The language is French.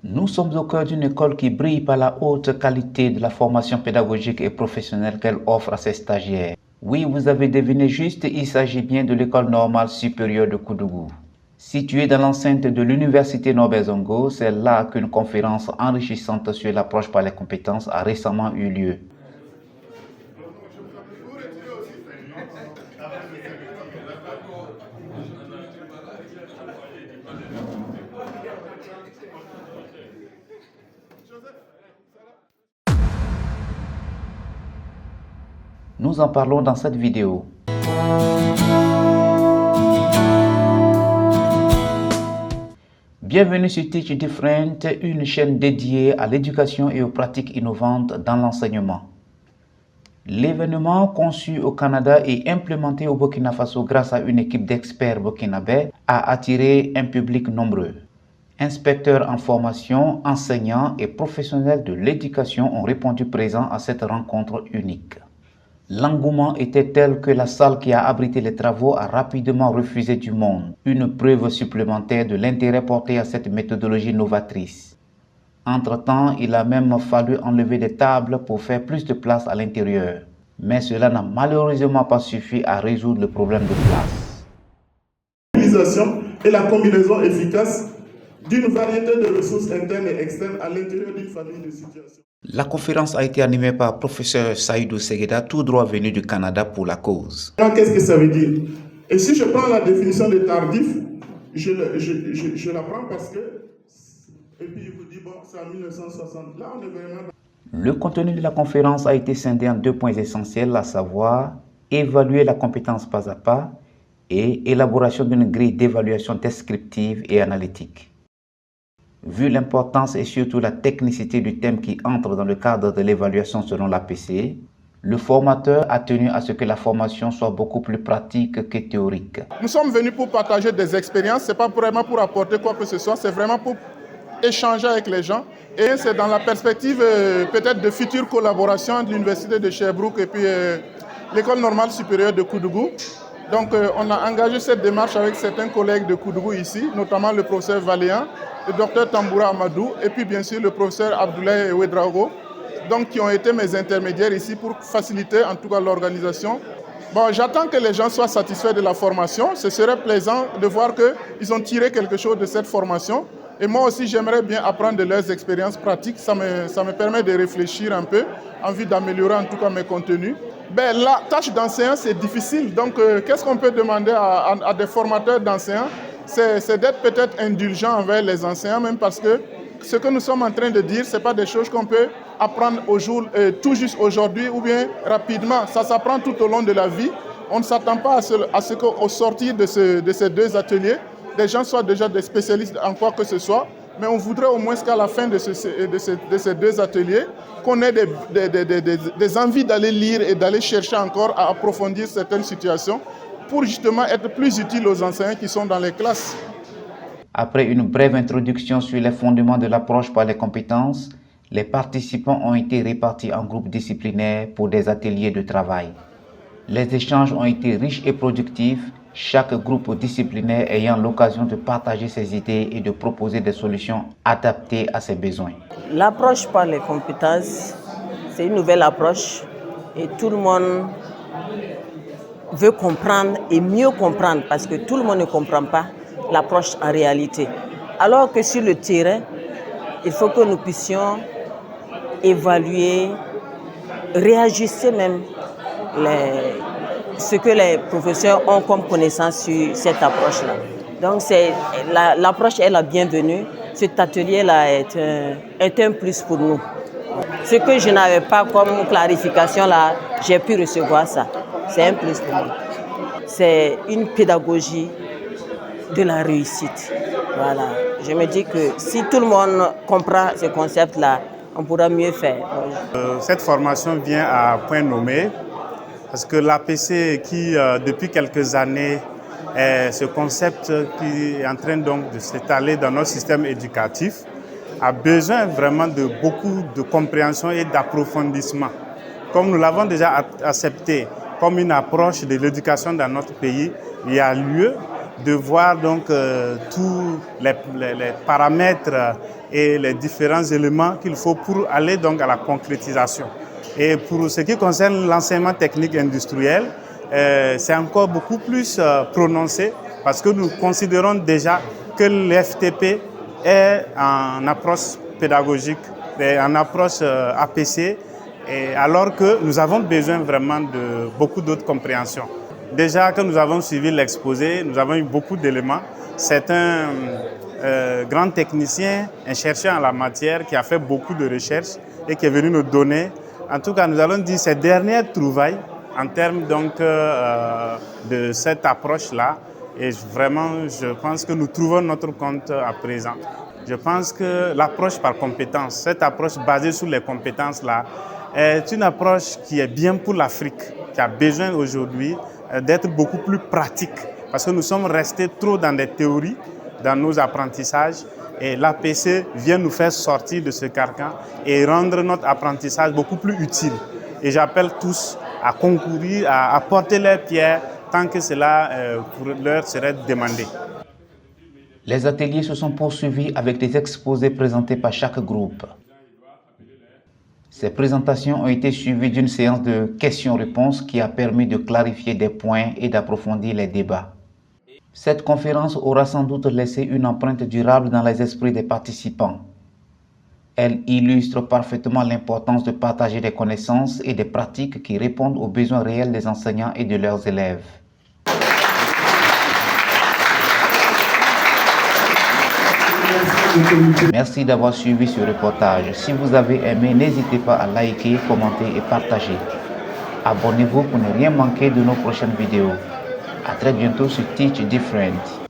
Nous sommes au cœur d'une école qui brille par la haute qualité de la formation pédagogique et professionnelle qu'elle offre à ses stagiaires. Oui, vous avez deviné juste, il s'agit bien de l'école normale supérieure de Koudougou. Située dans l'enceinte de l'université Norbert Zongo, c'est là qu'une conférence enrichissante sur l'approche par les compétences a récemment eu lieu. Nous en parlons dans cette vidéo. Bienvenue sur Teach Different, une chaîne dédiée à l'éducation et aux pratiques innovantes dans l'enseignement. L'événement, conçu au Canada et implémenté au Burkina Faso grâce à une équipe d'experts burkinabés, a attiré un public nombreux. Inspecteurs en formation, enseignants et professionnels de l'éducation ont répondu présents à cette rencontre unique. L'engouement était tel que la salle qui a abrité les travaux a rapidement refusé du monde, une preuve supplémentaire de l'intérêt porté à cette méthodologie novatrice. Entre-temps, il a même fallu enlever des tables pour faire plus de place à l'intérieur. Mais cela n'a malheureusement pas suffi à résoudre le problème de place. L'utilisation et la combinaison efficace d'une variété de ressources internes et externes à l'intérieur d'une famille de situations. La conférence a été animée par professeur Saïdou Segueda, tout droit venu du Canada pour la cause. Qu'est-ce que ça veut dire? Et si je prends la définition de tardif, je la prends parce que... Et puis il vous dit, bon, c'est en 1960. Là, on est vraiment... Le contenu de la conférence a été scindé en 2 points essentiels, à savoir évaluer la compétence pas à pas et élaboration d'une grille d'évaluation descriptive et analytique. Vu l'importance et surtout la technicité du thème qui entre dans le cadre de l'évaluation selon l'APC, le formateur a tenu à ce que la formation soit beaucoup plus pratique que théorique. Nous sommes venus pour partager des expériences, ce n'est pas vraiment pour apporter quoi que ce soit, c'est vraiment pour échanger avec les gens. Et c'est dans la perspective peut-être de futures collaborations de l'Université de Sherbrooke et puis l'École normale supérieure de Koudougou. Donc on a engagé cette démarche avec certains collègues de Koudougou ici, notamment le professeur Valéan, le docteur Tamboura Amadou et puis bien sûr le professeur Abdoulaye Ouedraogo, donc qui ont été mes intermédiaires ici pour faciliter en tout cas l'organisation. Bon, j'attends que les gens soient satisfaits de la formation. Ce serait plaisant de voir qu'ils ont tiré quelque chose de cette formation. Et moi aussi, j'aimerais bien apprendre de leurs expériences pratiques. Ça me permet de réfléchir un peu, en vue d'améliorer en tout cas mes contenus. Ben, la tâche d'enseignant, c'est difficile. Donc, qu'est-ce qu'on peut demander à des formateurs d'enseignants? C'est d'être peut-être indulgent envers les enseignants, même parce que ce que nous sommes en train de dire, ce n'est pas des choses qu'on peut apprendre tout juste aujourd'hui ou bien rapidement. Ça s'apprend tout au long de la vie. On ne s'attend pas à ce qu'au sortir de ces 2 ateliers, les gens soient déjà des spécialistes en quoi que ce soit. Mais on voudrait au moins qu'à la fin de ces 2 ateliers, qu'on ait des envies d'aller lire et d'aller chercher encore à approfondir certaines situations pour justement être plus utile aux enseignants qui sont dans les classes. Après une brève introduction sur les fondements de l'approche par les compétences, les participants ont été répartis en groupes disciplinaires pour des ateliers de travail. Les échanges ont été riches et productifs, chaque groupe disciplinaire ayant l'occasion de partager ses idées et de proposer des solutions adaptées à ses besoins. L'approche par les compétences, c'est une nouvelle approche et tout le monde veut comprendre et mieux comprendre parce que tout le monde ne comprend pas l'approche en réalité. Alors que sur le terrain, il faut que nous puissions évaluer, réajuster même ce que les professeurs ont comme connaissance sur cette approche-là. Donc l'approche est la bienvenue. Cet atelier-là est un plus pour nous. Ce que je n'avais pas comme clarification là, j'ai pu recevoir ça. C'est un plus pour moi. C'est une pédagogie de la réussite. Voilà. Je me dis que si tout le monde comprend ce concept-là, on pourra mieux faire. Cette formation vient à point nommé parce que l'APC qui, depuis quelques années, est ce concept qui est en train donc de s'étaler dans notre système éducatif, a besoin vraiment de beaucoup de compréhension et d'approfondissement. Comme nous l'avons déjà accepté comme une approche de l'éducation dans notre pays, il y a lieu de voir donc tous les paramètres et les différents éléments qu'il faut pour aller donc à la concrétisation. Et pour ce qui concerne l'enseignement technique industriel, c'est encore beaucoup plus prononcé parce que nous considérons déjà que l'FTP est en approche pédagogique, en approche APC, et alors que nous avons besoin vraiment de beaucoup d'autres compréhensions. Déjà que nous avons suivi l'exposé, nous avons eu beaucoup d'éléments. C'est un grand technicien, un chercheur en la matière qui a fait beaucoup de recherches et qui est venu nous donner. En tout cas, nous allons dire ces dernières trouvailles en termes donc de cette approche-là. Et vraiment, je pense que nous trouvons notre compte à présent. Je pense que l'approche par compétences, cette approche basée sur les compétences-là, est une approche qui est bien pour l'Afrique, qui a besoin aujourd'hui d'être beaucoup plus pratique. Parce que nous sommes restés trop dans des théories, dans nos apprentissages. Et l'APC vient nous faire sortir de ce carcan et rendre notre apprentissage beaucoup plus utile. Et j'appelle tous à concourir, à apporter leur pierre tant que cela pour leur serait demandé. Les ateliers se sont poursuivis avec des exposés présentés par chaque groupe. Ces présentations ont été suivies d'une séance de questions-réponses qui a permis de clarifier des points et d'approfondir les débats. Cette conférence aura sans doute laissé une empreinte durable dans les esprits des participants. Elle illustre parfaitement l'importance de partager des connaissances et des pratiques qui répondent aux besoins réels des enseignants et de leurs élèves. Merci d'avoir suivi ce reportage. Si vous avez aimé, n'hésitez pas à liker, commenter et partager. Abonnez-vous pour ne rien manquer de nos prochaines vidéos. À très bientôt sur Teach Different.